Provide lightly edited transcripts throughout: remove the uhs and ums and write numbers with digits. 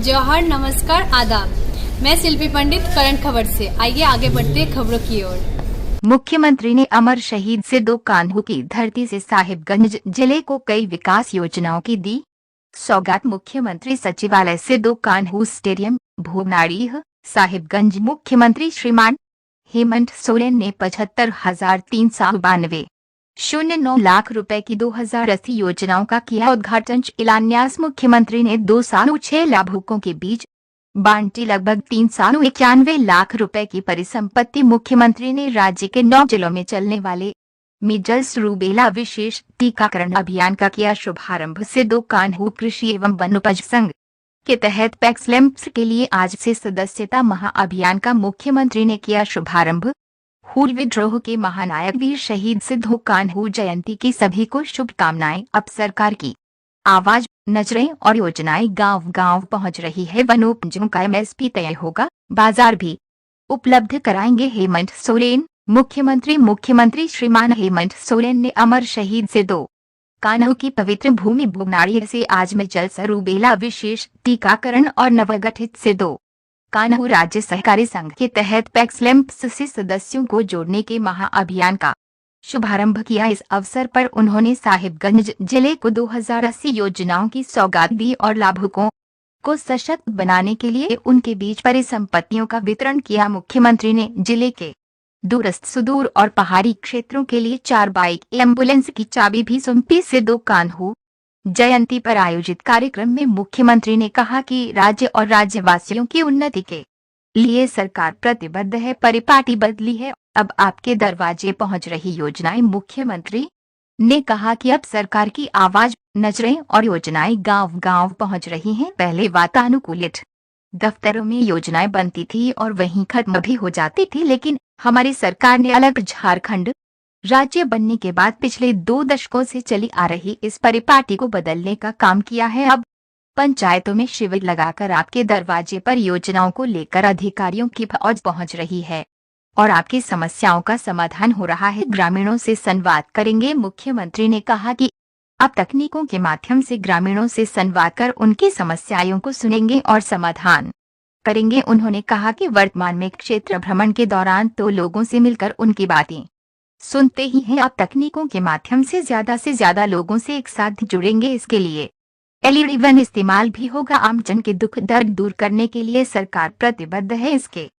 जौहर, नमस्कार, आदाब। मैं शिल्पी पंडित करंट खबर से। आइए आगे बढ़ते हैं खबरों की ओर। मुख्यमंत्री ने अमर शहीद सिद्धू कान्हू की धरती से साहिबगंज जिले को कई विकास योजनाओं की दी सौगात। मुख्यमंत्री सचिवालय सिद्धू कान्हू स्टेडियम भूनाड़ीह साहिबगंज। मुख्यमंत्री श्रीमान हेमंत सोरेन ने 75,392.09 लाख रुपए की 2080 योजनाओं का किया उद्घाटन। शिलान्यास। मुख्यमंत्री ने 206 लाभुकों के बीच बांटी लगभग 391 लाख रुपए की परिसंपत्ति। मुख्यमंत्री ने राज्य के 9 जिलों में चलने वाले मीजल्स रूबेला विशेष टीकाकरण अभियान का किया शुभारंभ। सिद्धू कान्हू कृषि एवं वन उपज संघ के तहत पैक्सलेम्प्स के लिए आज से सदस्यता महाअभियान का मुख्यमंत्री ने किया शुभारंभ। हूल विद्रोह के महानायक वीर शहीद सिद्धू कान्हू जयंती की सभी को शुभकामनाएं। अब सरकार की आवाज, नजरें और योजनाएं गांव गांव पहुंच रही है। वनोपजों का एमएसपी तय होगा, बाजार भी उपलब्ध कराएंगे हेमंत सोरेन। मुख्यमंत्री श्रीमान हेमंत सोरेन ने अमर शहीद सिद्धू कान्हू की पवित्र भूमि भूनाड़ीह से आज मीजल्स रूबेला विशेष टीकाकरण और नवगठित सिद्धू कान्हू राज्य सहकारी संघ के तहत पैक्सलेम्प्स से सदस्यों को जोड़ने के महाअभियान का शुभारंभ किया। इस अवसर पर उन्होंने साहिबगंज जिले को 2080 योजनाओं की सौगात दी और लाभुकों को सशक्त बनाने के लिए उनके बीच परिसंपत्तियों का वितरण किया। मुख्यमंत्री ने जिले के दूरस्थ, सुदूर और पहाड़ी क्षेत्रों के लिए 4 बाइक एम्बुलेंस की चाबी भी सौंपी। सिद्धू कान्हू जयंती पर आयोजित कार्यक्रम में मुख्यमंत्री ने कहा कि राज्य और राज्यवासियों की उन्नति के लिए सरकार प्रतिबद्ध है, परिपाटी बदली है, अब आपके दरवाजे पहुंच रही योजनाएं। मुख्यमंत्री ने कहा कि अब सरकार की आवाज, नजरें और योजनाएं गांव गांव पहुंच रही हैं। पहले वातानुकूलित दफ्तरों में योजनाएं बनती थी और वहीं खत्म भी हो जाती थी, लेकिन हमारी सरकार ने अलग झारखंड राज्य बनने के बाद पिछले 2 दशकों से चली आ रही इस परिपाटी को बदलने का काम किया है। अब पंचायतों में शिविर लगाकर आपके दरवाजे पर योजनाओं को लेकर अधिकारियों की फौज पहुंच रही है और आपकी समस्याओं का समाधान हो रहा है। ग्रामीणों से संवाद करेंगे। मुख्यमंत्री ने कहा कि अब तकनीकों के माध्यम से ग्रामीणों से संवाद कर उनकी समस्याओं को सुनेंगे और समाधान करेंगे। उन्होंने कहा कि वर्तमान में क्षेत्र भ्रमण के दौरान तो लोगों से मिलकर उनकी बातें सुनते ही हैं, अब तकनीकों के माध्यम से ज्यादा लोगों से एक साथ जुड़ेंगे। इसके लिए एलईडी वन इस्तेमाल भी होगा। आमजन के दुख दर्द दूर करने के लिए सरकार प्रतिबद्ध है। इसके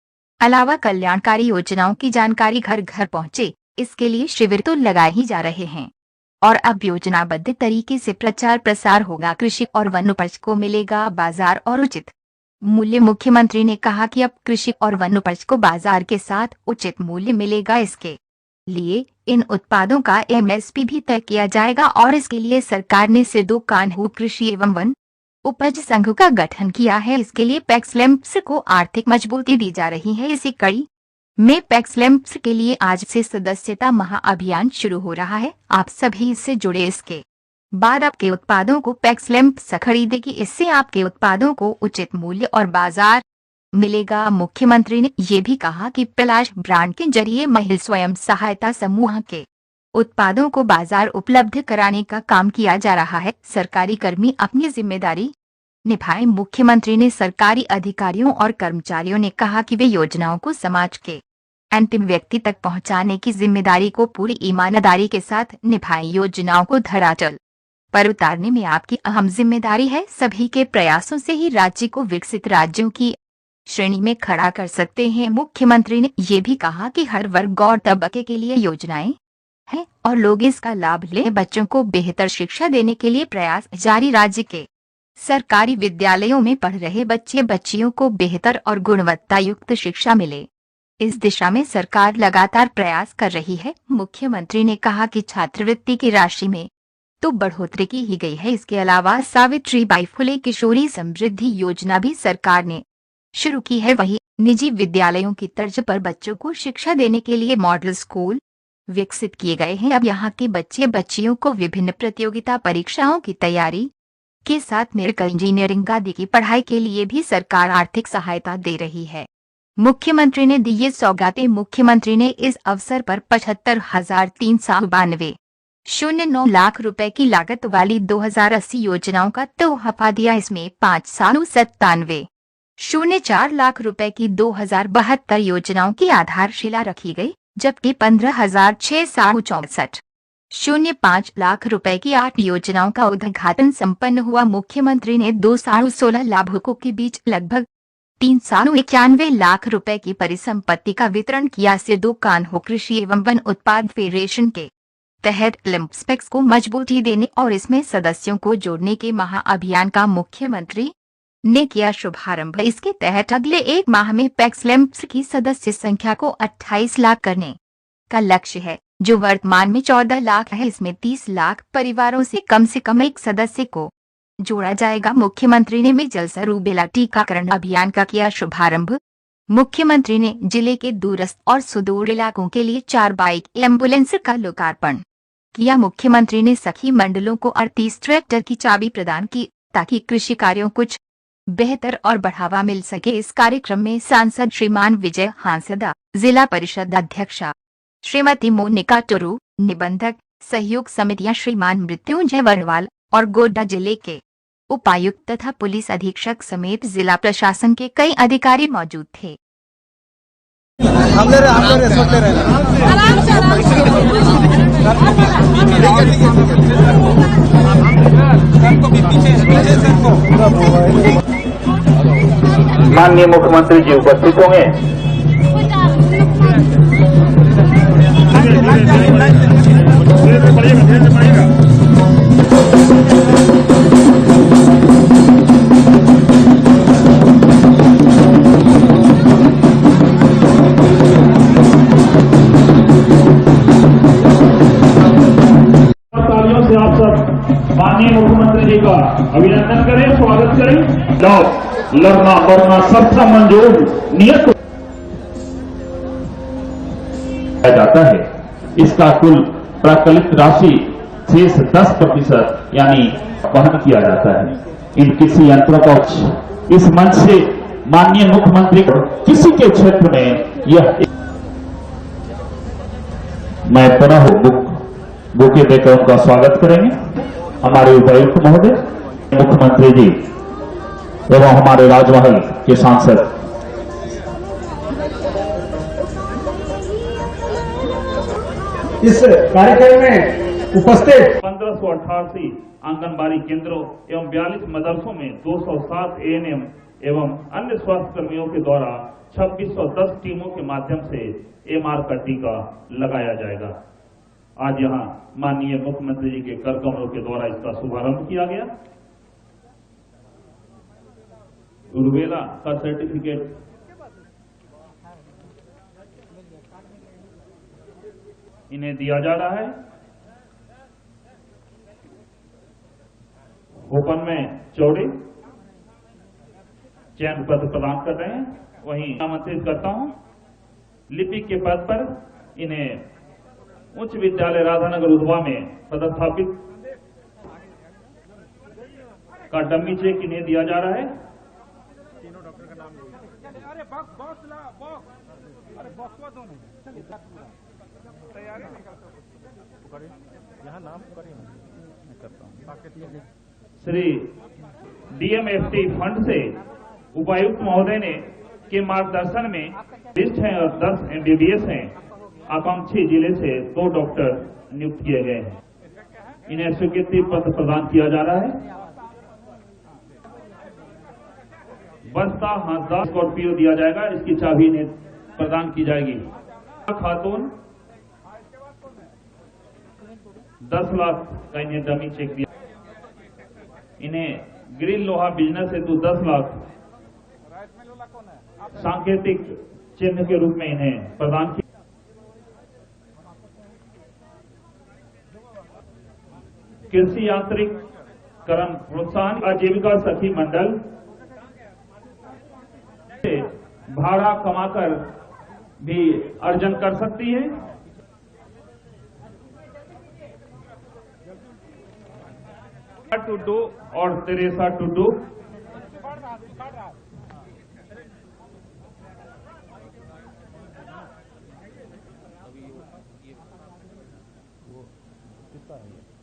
अलावा कल्याणकारी योजनाओं की जानकारी घर घर पहुंचे, इसके लिए शिविर तो लगाए ही जा रहे हैं और अब योजनाबद्ध तरीके से प्रचार प्रसार होगा। कृषि और वन उपज को मिलेगा बाजार और उचित मूल्य। मुख्यमंत्री ने कहा कि अब कृषि और वन उपज को बाजार के साथ उचित मूल्य मिलेगा। इसके लिए इन उत्पादों का एमएसपी भी तय किया जाएगा और इसके लिए सरकार ने सिद्धू कान्हू कृषि एवं वन उपज संघ का गठन किया है। इसके लिए पैक्सलेम्प्स को आर्थिक मजबूती दी जा रही है। इसी कड़ी में पैक्सलेम्प्स के लिए आज से सदस्यता महाअभियान शुरू हो रहा है। आप सभी इससे जुड़े। इसके बाद आपके उत्पादों को पैक्सलेम्प्स खरीदेगी। इससे आपके उत्पादों को उचित मूल्य और बाजार मिलेगा। मुख्यमंत्री ने ये भी कहा कि पलाश ब्रांड के जरिए महिला स्वयं सहायता समूह के उत्पादों को बाजार उपलब्ध कराने का काम किया जा रहा है। सरकारी कर्मी अपनी जिम्मेदारी निभाएं। मुख्यमंत्री ने सरकारी अधिकारियों और कर्मचारियों ने कहा कि वे योजनाओं को समाज के अंतिम व्यक्ति तक पहुंचाने की जिम्मेदारी को पूरी ईमानदारी के साथ निभाएं। योजनाओं को धरातल पर उतारने में आपकी अहम जिम्मेदारी है। सभी के प्रयासों से ही राज्य को विकसित राज्यों की श्रेणी में खड़ा कर सकते हैं। मुख्यमंत्री ने यह भी कहा कि हर वर्ग और तबके के लिए योजनाएं हैं और लोग इसका लाभ लें। बच्चों को बेहतर शिक्षा देने के लिए प्रयास जारी। राज्य के सरकारी विद्यालयों में पढ़ रहे बच्चे बच्चियों को बेहतर और गुणवत्ता युक्त शिक्षा मिले, इस दिशा में सरकार लगातार प्रयास कर रही है। मुख्यमंत्री ने कहा कि छात्रवृत्ति की राशि में तो बढ़ोतरी की ही गई है। इसके अलावा सावित्रीबाई फुले किशोरी समृद्धि योजना भी सरकार ने शुरू की है। वहीं निजी विद्यालयों की तर्ज पर बच्चों को शिक्षा देने के लिए मॉडल स्कूल विकसित किए गए हैं। अब यहाँ के बच्चे बच्चियों को विभिन्न प्रतियोगिता परीक्षाओं की तैयारी के साथ मेडिकल इंजीनियरिंग आदि की पढ़ाई के लिए भी सरकार आर्थिक सहायता दे रही है। मुख्यमंत्री ने दी ये सौगातें। मुख्यमंत्री ने इस अवसर पर 75,392 09 लाख रुपए की लागत वाली 2080 योजनाओं का तोहफा दिया। इसमें 597,04 लाख रुपए की 2072 योजनाओं की आधारशिला रखी गई, जबकि 15,664 05 लाख रुपए की 8 योजनाओं का उद्घाटन संपन्न हुआ। मुख्यमंत्री ने 216 लाभुकों के बीच लगभग 391 लाख रुपए की परिसंपत्ति का वितरण किया। सिद्धू कान्हो कृषि एवं वन उत्पाद फेडरेशन के तहत लिम्पस्पेक्स को मजबूती देने और इसमें सदस्यों को जोड़ने के महाअभियान का मुख्यमंत्री ने किया शुभारंभ। इसके तहत अगले एक माह में पैक्स लिम्प्स की सदस्य संख्या को 28 लाख करने का लक्ष्य है, जो वर्तमान में 14 लाख है। इसमें 30 लाख परिवारों से कम एक सदस्य को जोड़ा जाएगा। मुख्यमंत्री ने मीजल्स रूबेला टीकाकरण अभियान का किया शुभारंभ। मुख्यमंत्री ने जिले के दूरस्थ और सुदूर इलाकों के लिए 4 बाइक एम्बुलेंस का लोकार्पण किया। मुख्यमंत्री ने सखी मंडलों को 38 ट्रैक्टर की चाबी प्रदान की, ताकि कृषि कार्यों कुछ बेहतर और बढ़ावा मिल सके। इस कार्यक्रम में सांसद श्रीमान विजय हांसदा, जिला परिषद अध्यक्षा श्रीमती मोनिका टुरू, निबंधक सहयोग समितियां श्रीमान मृत्युंजय वर्णवाल और गोड्डा जिले के उपायुक्त तथा पुलिस अधीक्षक समेत जिला प्रशासन के कई अधिकारी मौजूद थे। माननीय मुख्यमंत्री जी उपस्थित होंगे। तालियों से आप सब माननीय मुख्यमंत्री जी का अभिनंदन करें, स्वागत करें। लड़ना बढ़ना सबका मंजूर नियत जाता है। इसका कुल प्राकलित राशि शेष 10% यानी वहन किया जाता है। इन कृषि यंत्रों का इस मंच से माननीय मुख्यमंत्री को किसी के क्षेत्र में यह मैं पुनः बुके देकर उनका स्वागत करेंगे। हमारे उपायुक्त महोदय, मुख्यमंत्री जी एवं हमारे राजमहल के सांसद। इस कार्यक्रम में उपस्थित 1588 आंगनबाड़ी केंद्रों एवं 42 मदरसों में 207 एएनएम एवं अन्य स्वास्थ्य कर्मियों के द्वारा 2610 टीमों के माध्यम से एमआर का टीका लगाया जाएगा। आज यहां माननीय मुख्यमंत्री जी के कर कमलों के द्वारा इसका शुभारंभ किया गया। रूबेला का सर्टिफिकेट इन्हें दिया जा रहा है। ओपन में चौड़ी चयन पत्र प्रदान कर रहे हैं। वहीं आमंत्रित करता हूं लिपिक के पद पर इन्हें उच्च विद्यालय राधानगर उधवा में पदस्थापित का डम्मी चेक इन्हें दिया जा रहा है। तीनों डॉक्टर का नाम अरे यहाँ नाम श्री डीएमएफटी फंड से उपायुक्त महोदय ने के मार्गदर्शन में लिस्ट हैं और 10 एमबीबीएस हैं। आकांक्षी जिले से 2 डॉक्टर नियुक्त किए गए हैं। इन्हें स्वीकृति पत्र प्रदान किया जा रहा है। बस्ता हाथदा स्कॉर्पियो दिया जाएगा, इसकी चाबी इन्हें प्रदान की जाएगी। खातून 10 लाख का इन्हें डमी चेक दिया। इन्हें ग्रिल लोहा बिजनेस हेतु 10 लाख सांकेतिक चिन्ह के रूप में इन्हें प्रदान किया। कृषि यांत्रिकरण प्रोत्साहन आजीविका सखी मंडल से भाड़ा कमाकर भी अर्जन कर सकती है। टुडू और तेरेसा टुडू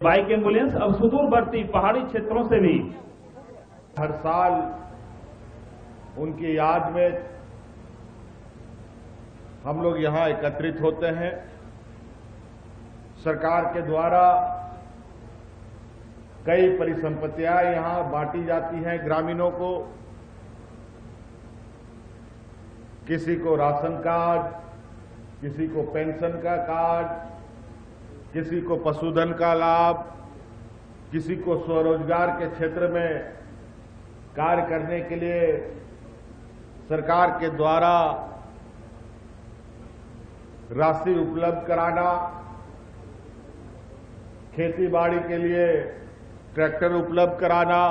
बाइक एम्बुलेंस अब सुदूरवर्ती पहाड़ी क्षेत्रों से भी हर साल उनकी याद में हम लोग यहां एकत्रित होते हैं। सरकार के द्वारा कई परिसंपत्तियां यहां बांटी जाती हैं ग्रामीणों को। किसी को राशन कार्ड, किसी को पेंशन का कार्ड, किसी को पशुधन का लाभ, किसी को स्वरोजगार के क्षेत्र में कार्य करने के लिए सरकार के द्वारा राशि उपलब्ध कराना, खेती बाड़ी के लिए ट्रैक्टर उपलब्ध कराना,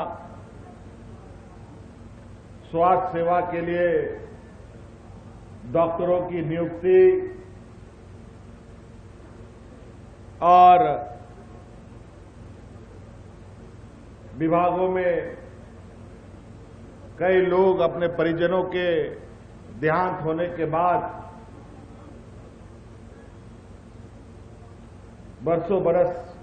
स्वास्थ्य सेवा के लिए डॉक्टरों की नियुक्ति और विभागों में कई लोग अपने परिजनों के देहांत होने के बाद बरसों बरस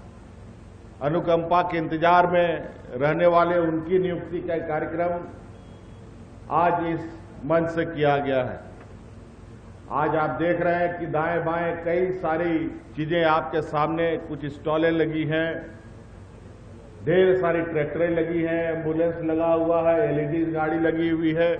अनुकंपा के इंतजार में रहने वाले उनकी नियुक्ति का कार्यक्रम आज इस मंच से किया गया है। आज आप देख रहे हैं कि दाएं बाएं कई सारी चीजें आपके सामने, कुछ स्टॉलें लगी हैं, ढेर सारी ट्रैक्टरें लगी हैं, एम्बुलेंस लगा हुआ है, एलईडी गाड़ी लगी हुई है।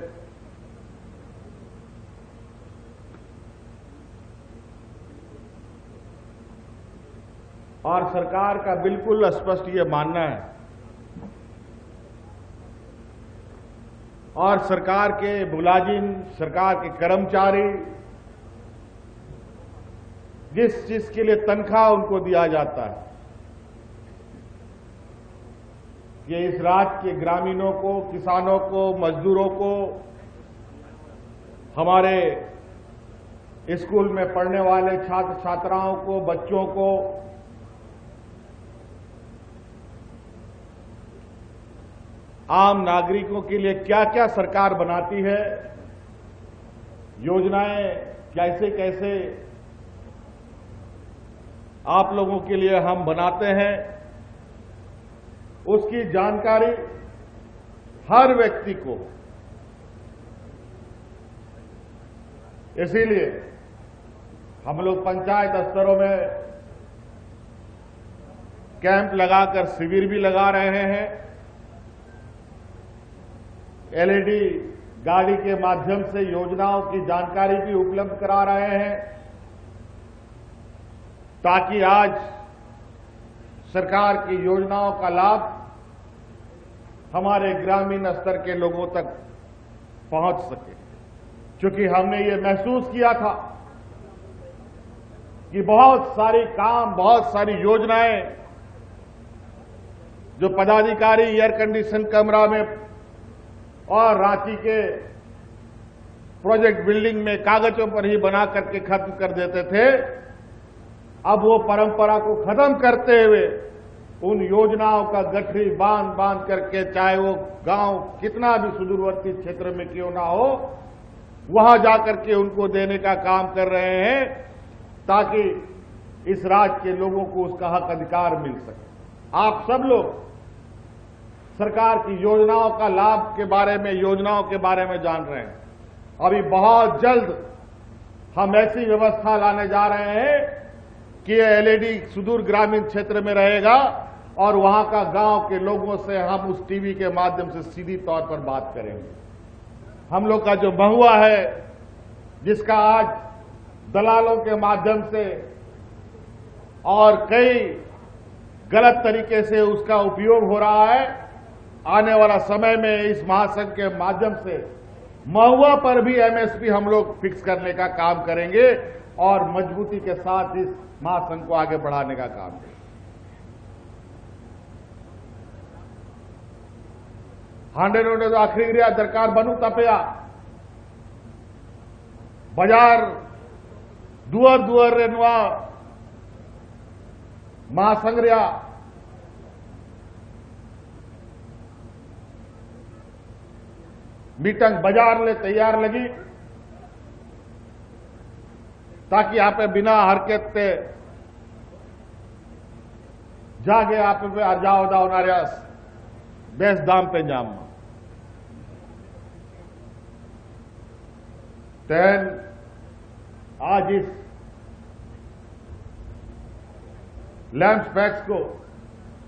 और सरकार का बिल्कुल स्पष्ट ये मानना है और सरकार के मुलाजिम, सरकार के कर्मचारी जिस चीज के लिए तनख्वाह उनको दिया जाता है, ये इस राज्य के ग्रामीणों को, किसानों को, मजदूरों को, हमारे स्कूल में पढ़ने वाले छात्र छात्राओं को, बच्चों को आम नागरिकों के लिए क्या क्या सरकार बनाती है, योजनाएं कैसे कैसे आप लोगों के लिए हम बनाते हैं, उसकी जानकारी हर व्यक्ति को। इसीलिए हम लोग पंचायत स्तरों में कैंप लगाकर शिविर भी लगा रहे हैं, एलईडी गाड़ी के माध्यम से योजनाओं की जानकारी भी उपलब्ध करा रहे हैं, ताकि आज सरकार की योजनाओं का लाभ हमारे ग्रामीण स्तर के लोगों तक पहुंच सके। क्योंकि हमने ये महसूस किया था कि बहुत सारी काम, बहुत सारी योजनाएं जो पदाधिकारी एयर कंडीशन कमरा में और रांची के प्रोजेक्ट बिल्डिंग में कागजों पर ही बना करके खत्म कर देते थे, अब वो परंपरा को खत्म करते हुए उन योजनाओं का गठरी बांध बांध करके, चाहे वो गांव कितना भी सुदूरवर्ती क्षेत्र में क्यों ना हो, वहां जाकर के उनको देने का काम कर रहे हैं, ताकि इस राज्य के लोगों को उसका हक अधिकार मिल सके। आप सब लोग सरकार की योजनाओं का लाभ के बारे में, योजनाओं के बारे में जान रहे हैं। अभी बहुत जल्द हम ऐसी व्यवस्था लाने जा रहे हैं कि ये एलईडी सुदूर ग्रामीण क्षेत्र में रहेगा और वहां का गांव के लोगों से हम उस टीवी के माध्यम से सीधी तौर पर बात करेंगे। हम लोग का जो महुआ है, जिसका आज दलालों के माध्यम से और कई गलत तरीके से उसका उपयोग हो रहा है, आने वाला समय में इस महासंघ के माध्यम से महुआ पर भी एमएसपी हम लोग फिक्स करने का काम करेंगे और मजबूती के साथ इस महासंघ को आगे बढ़ाने का काम करेंगे। हांडे नोडे तो आखिरी रिया दरकार बनू तपया बाजार दुआर दुआर रे नुआ महासंघ रिया मीटिंग बाजार ले तैयार लगी, ताकि आप बिना हरकत जागे आप जाओ होणाऱ्यास बेस दाम पे जाम तेन आज इस लैंप पैक्स को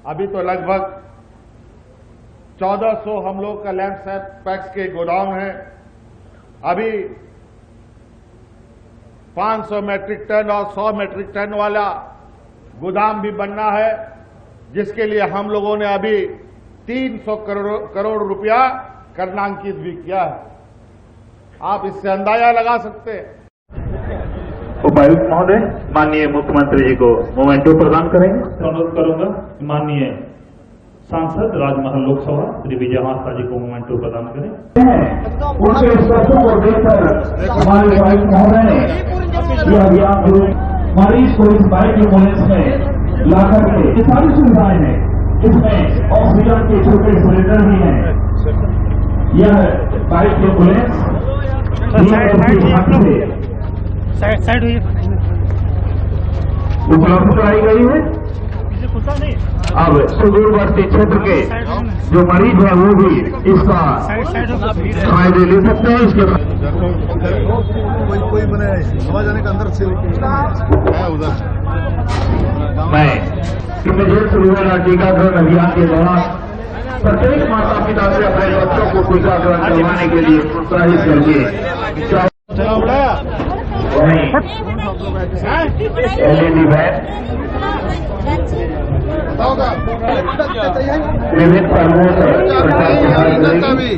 अभी तो लगभग 1400 हम लोग का लैंप पैक्स के गोडाउन है। अभी 500 मैट्रिक टन और 100 मैट्रिक टन वाला गोदाम भी बनना है, जिसके लिए हम लोगों ने अभी 300 करोड़ रुपया करणांकित भी किया है। आप इससे अंदाजा लगा सकते हैं। उपायुक्त महोदय माननीय मुख्यमंत्री जी को मोमेंटो प्रदान करेंगे। अनुरोध करूंगा माननीय सांसद राजमहल लोकसभा श्री विजय हांसदा जी को मोमेंटो प्रदान करें। उनके स्पर्शों को देखकर हमारे उपायुक्त महोदय ने यह अभियान शुरू मरीज को इस बाइक एम्बुलेंस में लाकर के ये सारी सुविधाएं हैं। इसमें ऑक्सीजन के छोटे सिलेंडर भी हैं। यह बाइक एम्बुलेंस साइड हुई उपलब्ध कराई गई है। अब सुदूरवर्ती क्षेत्र के जो मरीज है वो भी इसका फायदे ले सकते हैं। इसके कोई बने आवाज आने का अंदर से उधर मैं इमीडिएट शुरू वाला टीकाकरण अभियान के दौरान प्रत्येक माता पिता से अपने बच्चों को टीकाकरण करवाने के लिए प्रोत्साहित करके एलईडी वैन विभिन्न पर्वों से प्रचार करेगी।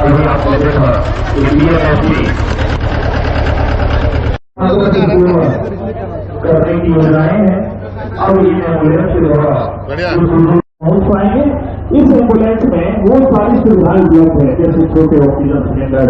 अभी आपने देखा करने की योजनाएं हैं। अब ये एम्बुलेंस के द्वारा पहुंच पाएंगे। इस एम्बुलेंस में वो सारी सुविधाएं उपलब्ध है, जैसे छोटे ऑक्सीजन सिलेंडर।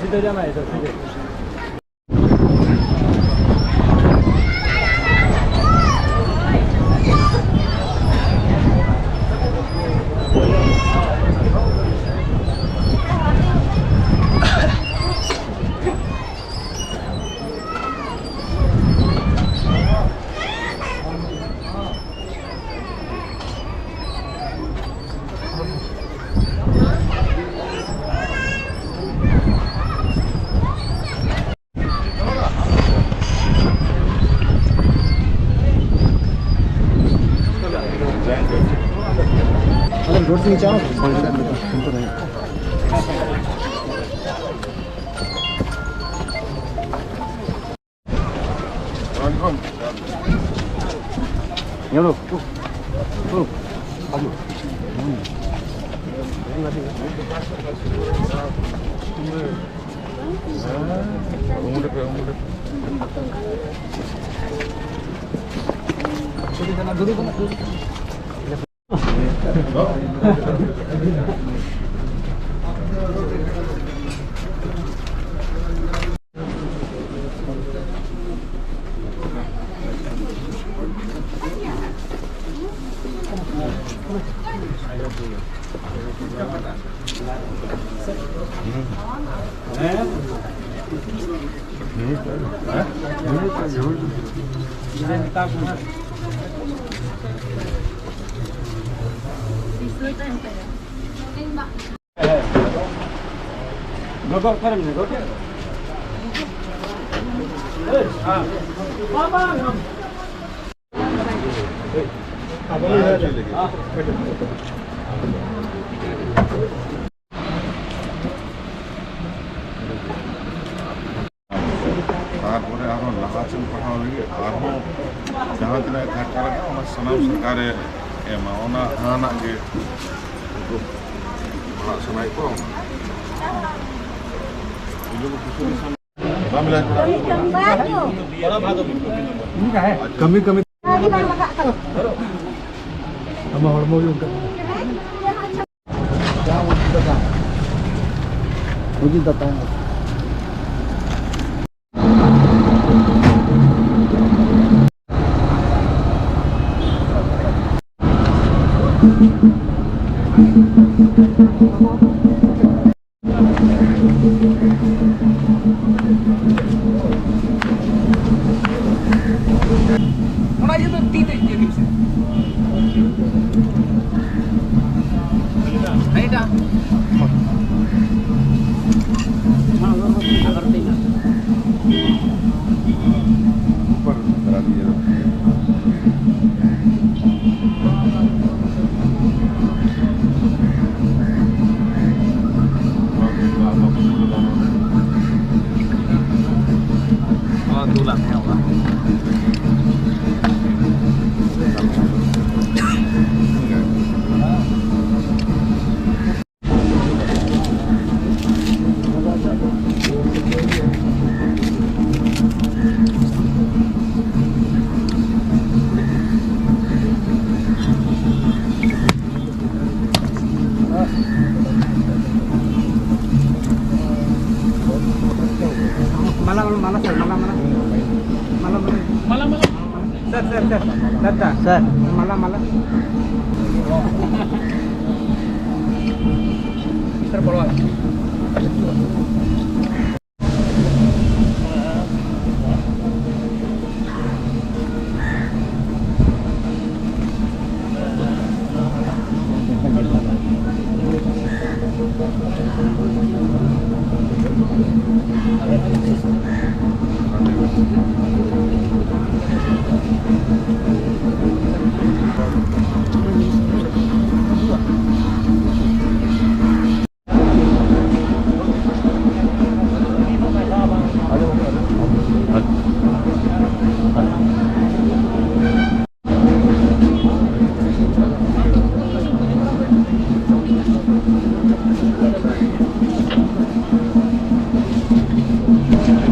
सीधे जाना है सर, सीधे। रोड से नीचे आओ। ये लो तारपरे आरो लाहासिन पढ़ाव लगे आरो जहाँ तिना घाटा लगा ओना सनाम सरकारे एमा ओना हाना के पढ़ा सनाई को कमी कमी हम हड़मो उनका मुझे बताएंगे सर मला मला सर बोलवा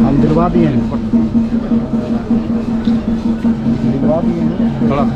हम दिलवा दिए हैं थोड़ा